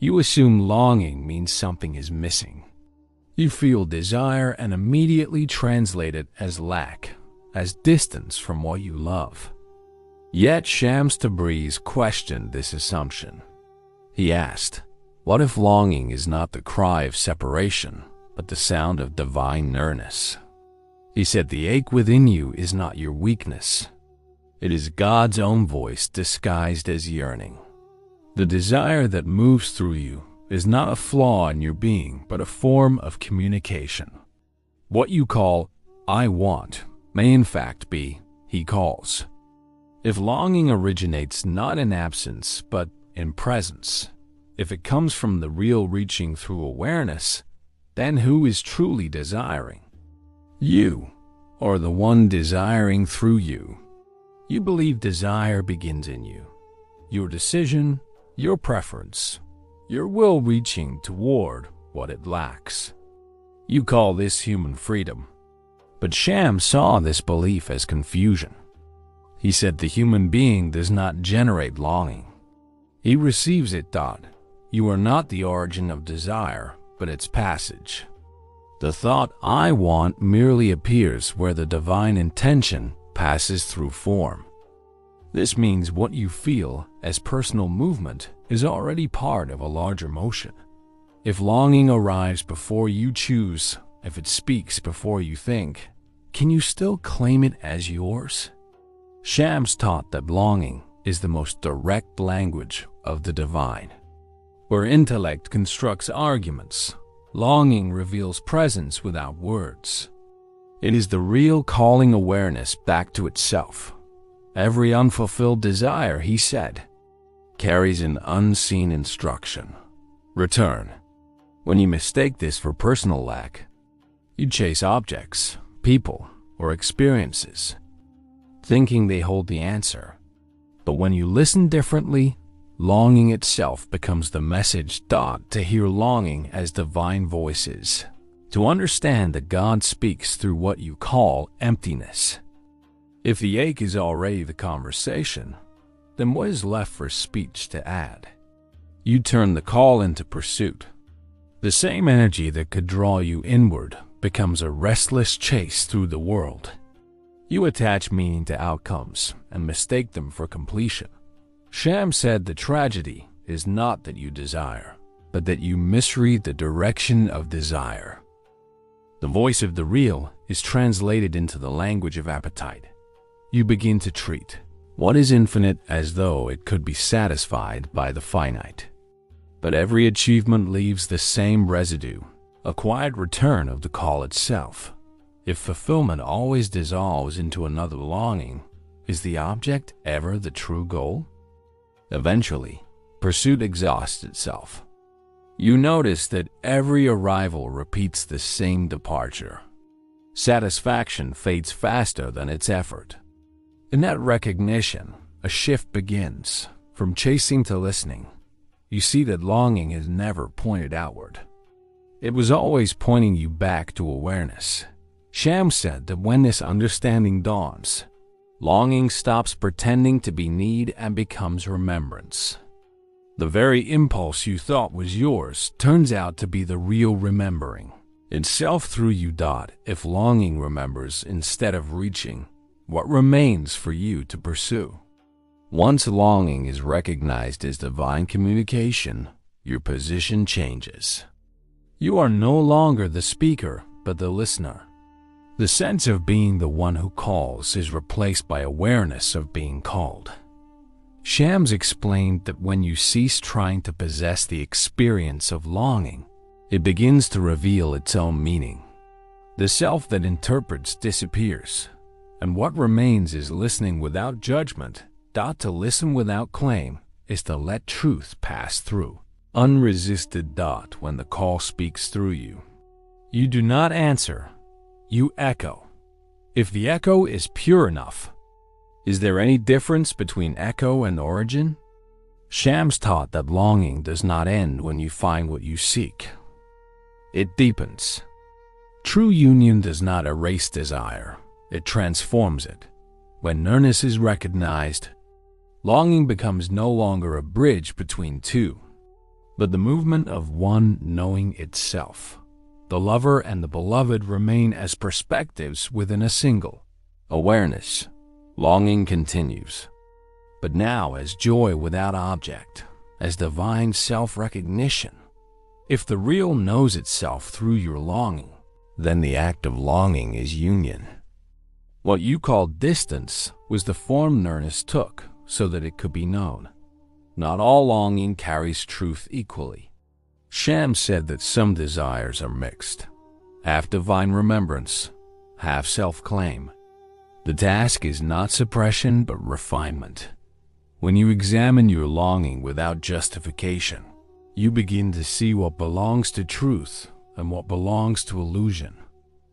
You assume longing means something is missing. You feel desire and immediately translate it as lack, as distance from what you love. Yet Shams Tabreez questioned this assumption. He asked, what if longing is not the cry of separation, but the sound of divine nearness? He said the ache within you is not your weakness. It is God's own voice disguised as yearning. The desire that moves through you is not a flaw in your being, but a form of communication. What you call, I want, may in fact be, He calls. If longing originates not in absence, but in presence, if it comes from the real reaching through awareness, then who is truly desiring? You, or the one desiring through you? You believe desire begins in you. Your decision, your preference, your will reaching toward what it lacks. You call this human freedom. But Shams saw this belief as confusion. He said the human being does not generate longing. He receives it. You are not the origin of desire, but its passage. The thought, I want, merely appears where the divine intention passes through form. This means what you feel as personal movement is already part of a larger motion. If longing arrives before you choose, if it speaks before you think, can you still claim it as yours? Shams taught that longing is the most direct language of the divine. Where intellect constructs arguments, longing reveals presence without words. It is the real calling awareness back to itself. Every unfulfilled desire, he said, carries an unseen instruction. Return. When you mistake this for personal lack, you chase objects, people, or experiences, thinking they hold the answer. But when you listen differently, longing itself becomes the message. To hear longing as divine voices, to understand that God speaks through what you call emptiness. If the ache is already the conversation, then what is left for speech to add? You turn the call into pursuit. The same energy that could draw you inward becomes a restless chase through the world. You attach meaning to outcomes and mistake them for completion. Shams said the tragedy is not that you desire, but that you misread the direction of desire. The voice of the real is translated into the language of appetite. You begin to treat what is infinite as though it could be satisfied by the finite. But every achievement leaves the same residue, a quiet return of the call itself. If fulfillment always dissolves into another longing, is the object ever the true goal? Eventually, pursuit exhausts itself. You notice that every arrival repeats the same departure. Satisfaction fades faster than its effort. In that recognition, a shift begins. From chasing to listening, you see that longing is never pointed outward. It was always pointing you back to awareness. Shams said that when this understanding dawns, longing stops pretending to be need and becomes remembrance. The very impulse you thought was yours turns out to be the real remembering itself through you. If longing remembers instead of reaching, what remains for you to pursue? Once longing is recognized as divine communication, your position changes. You are no longer the speaker, but the listener. The sense of being the one who calls is replaced by awareness of being called. Shams explained that when you cease trying to possess the experience of longing, it begins to reveal its own meaning. The self that interprets disappears, and what remains is listening without judgment. To listen without claim is to let truth pass through, unresisted. When the call speaks through you, you do not answer, you echo. If the echo is pure enough, is there any difference between echo and origin? Shams taught that longing does not end when you find what you seek. It deepens. True union does not erase desire, it transforms it. When nearness is recognized, longing becomes no longer a bridge between two. but the movement of one knowing itself. The lover and the beloved remain as perspectives within a single awareness. Longing continues, but now as joy without object, as divine self-recognition. If the real knows itself through your longing, then the act of longing is union. What you call distance was the form nearness took so that it could be known. Not all longing carries truth equally. Shams said that some desires are mixed, half divine remembrance, half self-claim. The task is not suppression but refinement. When you examine your longing without justification, you begin to see what belongs to truth and what belongs to illusion.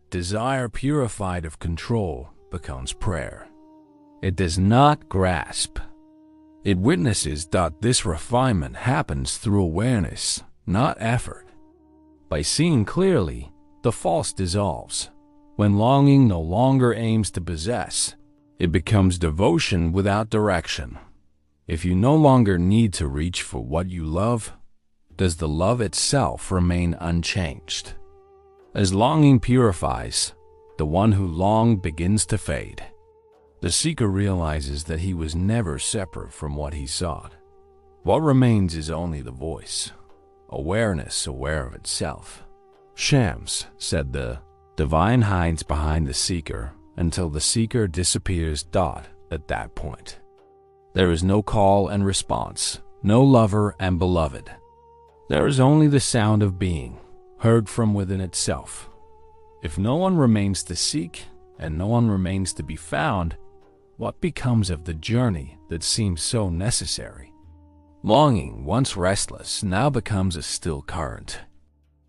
Desire purified of control becomes prayer. It does not grasp. It witnesses that this refinement happens through awareness, not effort. By seeing clearly, the false dissolves. When longing no longer aims to possess, it becomes devotion without direction. If you no longer need to reach for what you love, does the love itself remain unchanged? As longing purifies, the one who longed begins to fade. The seeker realizes that he was never separate from what he sought. What remains is only the voice, awareness aware of itself. Shams said the divine hides behind the seeker until the seeker disappears. At that point, there is no call and response, no lover and beloved. There is only the sound of being, heard from within itself. If no one remains to seek and no one remains to be found, what becomes of the journey that seems so necessary? Longing, once restless, now becomes a still current.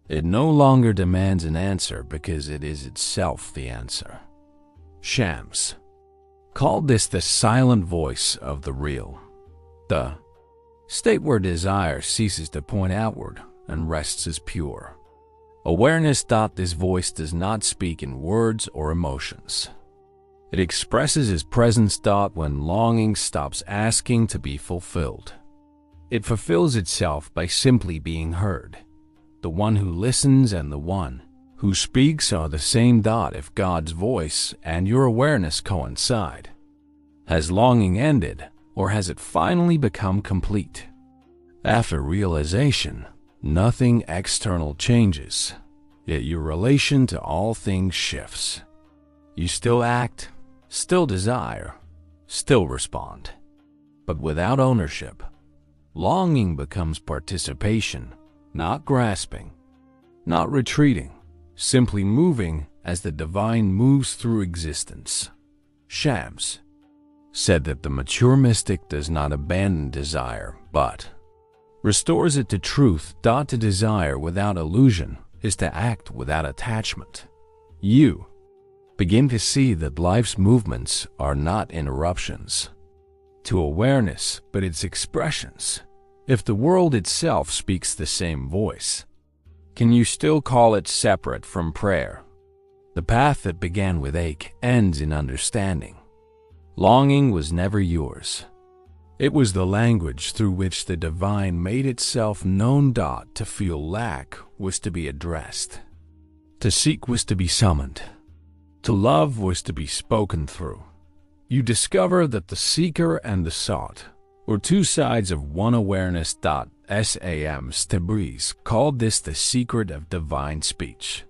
It no longer demands an answer because it is itself the answer. Shams called this the silent voice of the real, the state where desire ceases to point outward and rests as pure. Awareness. This voice does not speak in words or emotions. It expresses his presence. When longing stops asking to be fulfilled, it fulfills itself by simply being heard. The one who listens and the one who speaks are the same. If God's voice and your awareness coincide, has longing ended, or has it finally become complete? After realization, nothing external changes, yet your relation to all things shifts. You still act, still desire, still respond, but without ownership. Longing becomes participation, not grasping, not retreating, simply moving as the divine moves through existence. Shams said that the mature mystic does not abandon desire, but restores it to truth. To desire without illusion is to act without attachment. You begin to see that life's movements are not interruptions to awareness, but its expressions. If the world itself speaks the same voice, can you still call it separate from prayer? The path that began with ache ends in understanding. Longing was never yours. It was the language through which the divine made itself known. To feel lack was to be addressed. To seek was to be summoned. To love was to be spoken through. You discover that the seeker and the sought were two sides of one awareness. Shams Tabreez called this the secret of divine speech.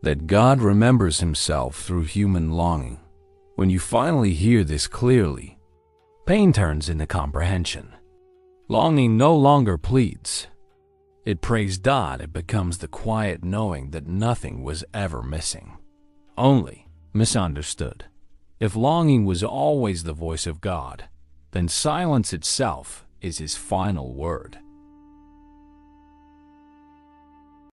That God remembers himself through human longing. When you finally hear this clearly, pain turns into comprehension. Longing no longer pleads. It prays. It becomes the quiet knowing that nothing was ever missing, only misunderstood. If longing was always the voice of God, then silence itself is his final word.